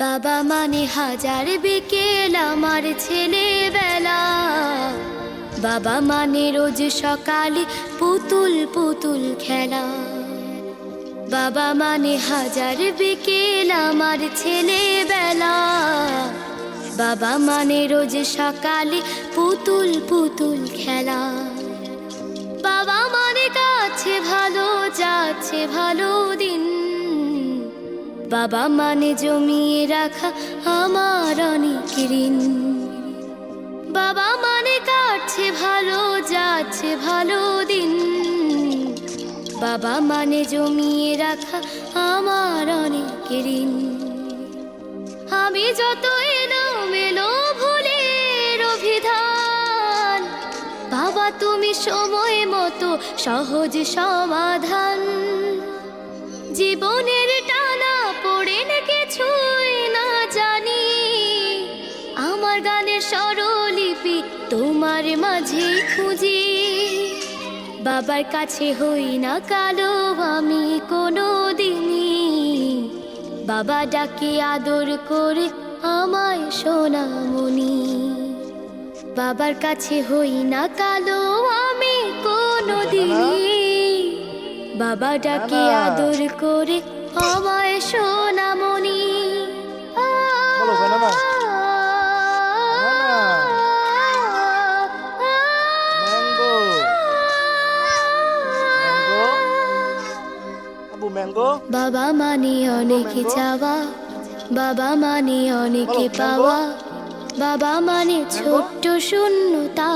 বাবা মানে হাজার বিকেল আমার ছেলেবেলা। বাবা মানে রোজ সকালে পুতুল পুতুল খেলা। বাবা মানে হাজার বিকেল আমার ছেলেবেলা। বাবা মানে রোজ সকালে পুতুল পুতুল খেলা। বাবা মানে কাছে ভালো যাচ্ছে ভালো দিন। বাবা মানে জমিয়ে রাখা আমার অনেক ঋণ। বাবা মানে কাটছে ভালো যাচ্ছে ভালো দিন। বাবা মানে জমিয়ে রাখা আমার অনেক ঋণ। আমি যত এলোমেলো ভুলের অভিধান, বাবা তুমি সময় মতো সহজ সমাধান। জীবনের টানা পড়ে না কিছুই না জানি, আমার গানের স্বরলিপি তোমার মাঝে খুঁজি। বাবার কাছে হই না কালো আমি কোনো দিনই, বাবা ডাকে আদর করে আমায় সোনামণি। বাবার কাছে হই না কালো আমি কোনো দিনই, বাবা ডাকে আদর করে আমায় সোনামণি। বাবা মানে অনেকে চাওয়া, বাবা মানে অনেকে পাওয়া, বাবা মানে ছোট্ট শূন্যতা।